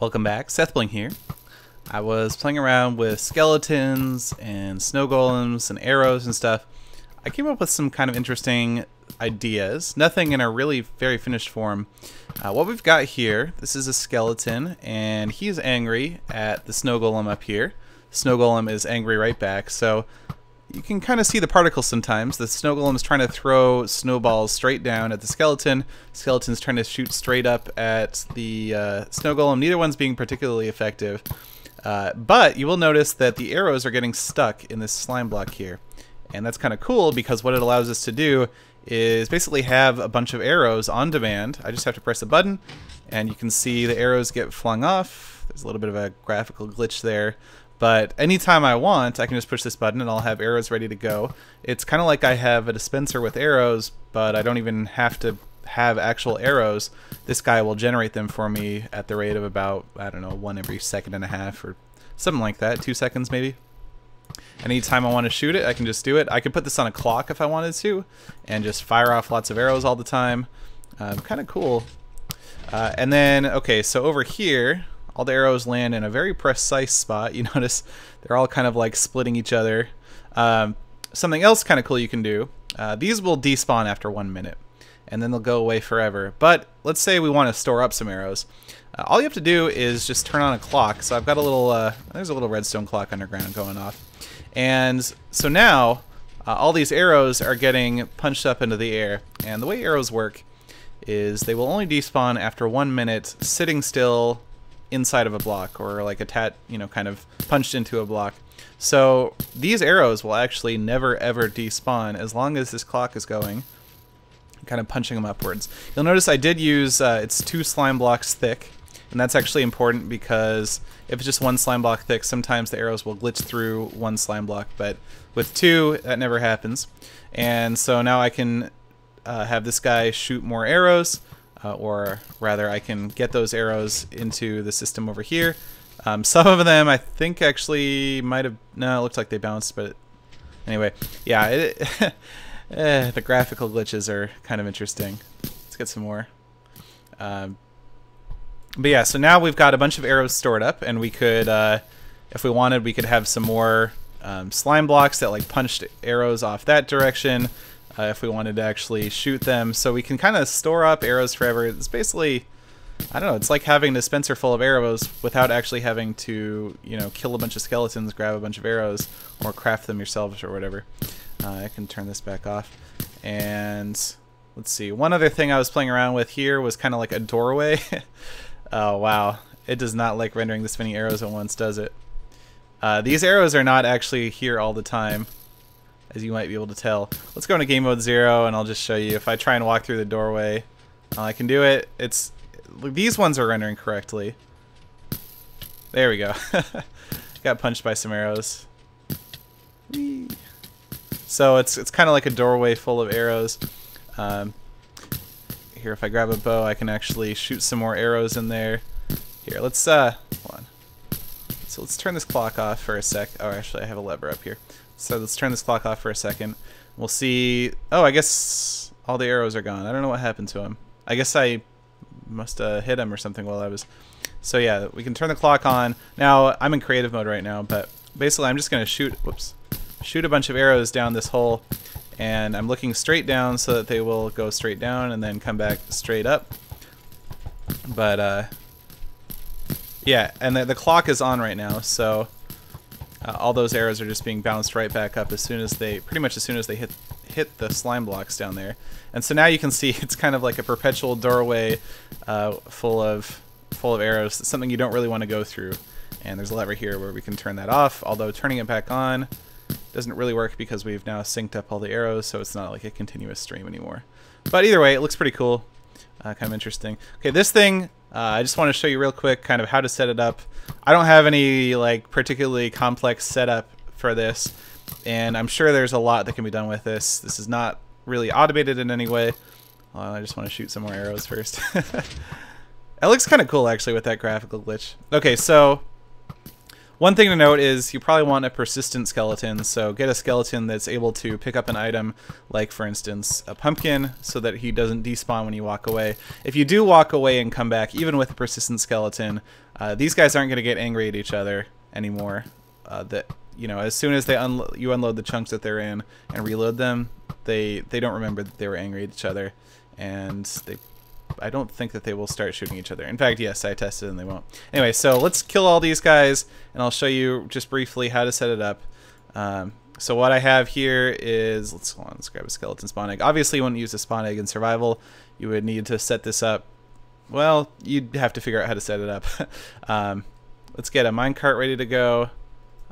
Welcome back, SethBling here. I was playing around with skeletons and snow golems and arrows and stuff. I came up with some kind of interesting ideas, nothing in a really very finished form. What we've got here, this is a skeleton and he's angry at the snow golem up here. The snow golem is angry right back, so you can kind of see the particles sometimes. The snow golem is trying to throw snowballs straight down at the skeleton. Skeleton's trying to shoot straight up at the snow golem. Neither one's being particularly effective. But you will notice that the arrows are getting stuck in this slime block here. And that's kind of cool because what it allows us to do is basically have a bunch of arrows on demand. I just have to press a button and you can see the arrows get flung off. There's a little bit of a graphical glitch there. But anytime I want, I can just push this button and I'll have arrows ready to go. It's kind of like I have a dispenser with arrows, but I don't even have to have actual arrows. This guy will generate them for me at the rate of about, I don't know, 1 every second and a half or something like that, 2 seconds maybe. Anytime I want to shoot it, I can just do it. I could put this on a clock if I wanted to and just fire off lots of arrows all the time. Kind of cool. And then, okay, so over here, all the arrows land in a very precise spot. You notice they're all kind of like splitting each other. Something else kind of cool you can do. These will despawn after 1 minute, and then they'll go away forever. But let's say we want to store up some arrows. All you have to do is just turn on a clock. So I've got a little, there's a little redstone clock underground going off. And so now all these arrows are getting punched up into the air. And the way arrows work is they will only despawn after 1 minute sitting still inside of a block, or like kind of punched into a block. So these arrows will actually never ever despawn as long as this clock is going, kind of punching them upwards. You'll notice I did use it's 2 slime blocks thick, and that's actually important because if it's just 1 slime block thick, sometimes the arrows will glitch through 1 slime block, but with 2 that never happens. And so now I can have this guy shoot more arrows. Or rather, I can get those arrows into the system over here. Some of them, I think, actually might have... No, it looked like they bounced, but... Anyway, yeah, the graphical glitches are kind of interesting. Let's get some more. But yeah, so now we've got a bunch of arrows stored up, and we could, if we wanted, we could have some more slime blocks that like punched arrows off that direction. If we wanted to actually shoot them, so we can kind of store up arrows forever. It's basically, I don't know, it's like having a dispenser full of arrows without actually having to, you know, kill a bunch of skeletons, grab a bunch of arrows, or craft them yourselves or whatever. I can turn this back off. And let's see, one other thing I was playing around with here was kind of like a doorway. Oh wow, it does not like rendering this many arrows at once, does it? These arrows are not actually here all the time, as you might be able to tell. Let's go into game mode 0 and I'll just show you. If I try and walk through the doorway, I can do it. These ones are rendering correctly. There we go. Got punched by some arrows. Whee. So it's kind of like a doorway full of arrows. Here, if I grab a bow, I can actually shoot some more arrows in there. Here, let's hold on. So let's turn this clock off for a sec. Oh, actually, I have a lever up here. So let's turn this clock off for a second. We'll see. Oh, I guess all the arrows are gone. I don't know what happened to them. I guess I must have hit them or something while I was... So yeah, we can turn the clock on. Now, I'm in creative mode right now, but basically I'm just going to shoot a bunch of arrows down this hole, and I'm looking straight down so that they will go straight down and then come back straight up. But, yeah, and the clock is on right now, so... all those arrows are just being bounced right back up as soon as they, pretty much as soon as they hit the slime blocks down there. And so now you can see it's kind of like a perpetual doorway full of arrows. It's something you don't really want to go through. And there's a lever here where we can turn that off, although turning it back on doesn't really work because we've now synced up all the arrows, so it's not like a continuous stream anymore. But either way, it looks pretty cool. Kind of interesting. Okay, this thing, I just want to show you real quick kind of how to set it up. I don't have any like particularly complex setup for this, and I'm sure there's a lot that can be done with this. This is not really automated in any way. I just want to shoot some more arrows first. It looks kind of cool actually with that graphical glitch. Okay, so One thing to note is you probably want a persistent skeleton, so get a skeleton that's able to pick up an item, like for instance a pumpkin, so that he doesn't despawn when you walk away. If you do walk away and come back, even with a persistent skeleton, these guys aren't going to get angry at each other anymore. As soon as you unload the chunks that they're in and reload them, they don't remember that they were angry at each other, and I don't think that they will start shooting each other. In fact, yes, I tested and they won't. Anyway, so let's kill all these guys, and I'll show you just briefly how to set it up. So what I have here is, let's grab a skeleton spawn egg. Obviously, you wouldn't use a spawn egg in survival. You would need to set this up. Well, you'd have to figure out how to set it up. Let's get a minecart ready to go.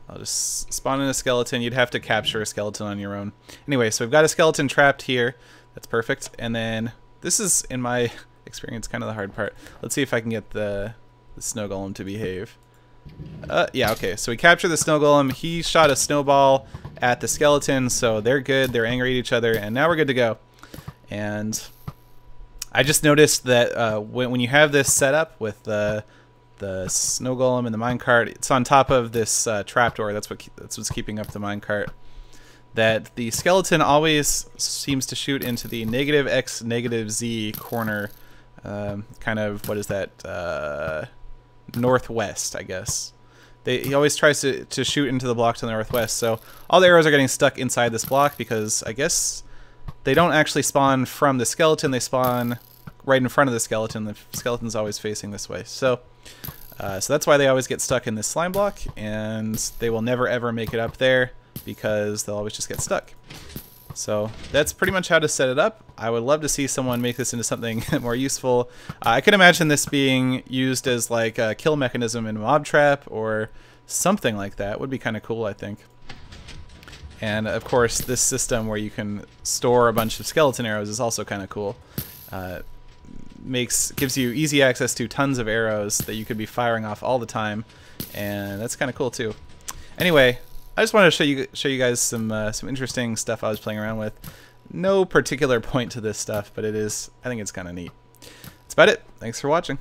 I'll just spawn in a skeleton. You'd have to capture a skeleton on your own. Anyway, so we've got a skeleton trapped here. That's perfect. And then this is, in my experience, kind of the hard part. Let's see if I can get the snow golem to behave. Yeah, okay. So we captured the snow golem. He shot a snowball at the skeleton, so they're good. They're angry at each other, and now we're good to go. And I just noticed that when you have this set up with the snow golem and the minecart, it's on top of this trapdoor. That's what's keeping up the minecart. That the skeleton always seems to shoot into the -x, -z corner, kind of, what is that, northwest, I guess. He always tries to shoot into the block to the northwest, so all the arrows are getting stuck inside this block because I guess they don't actually spawn from the skeleton, they spawn right in front of the skeleton. The skeleton's always facing this way. So that's why they always get stuck in this slime block, and they will never ever make it up there because they'll always just get stuck. So that's pretty much how to set it up. I would love to see someone make this into something more useful. I could imagine this being used as like a kill mechanism in Mob Trap or something like that. Would be kind of cool, I think. And of course, this system where you can store a bunch of skeleton arrows is also kind of cool. Gives you easy access to tons of arrows that you could be firing off all the time, and that's kind of cool too. Anyway, I just wanted to show you guys some interesting stuff I was playing around with. No particular point to this stuff, but I think it's kind of neat. That's about it. Thanks for watching.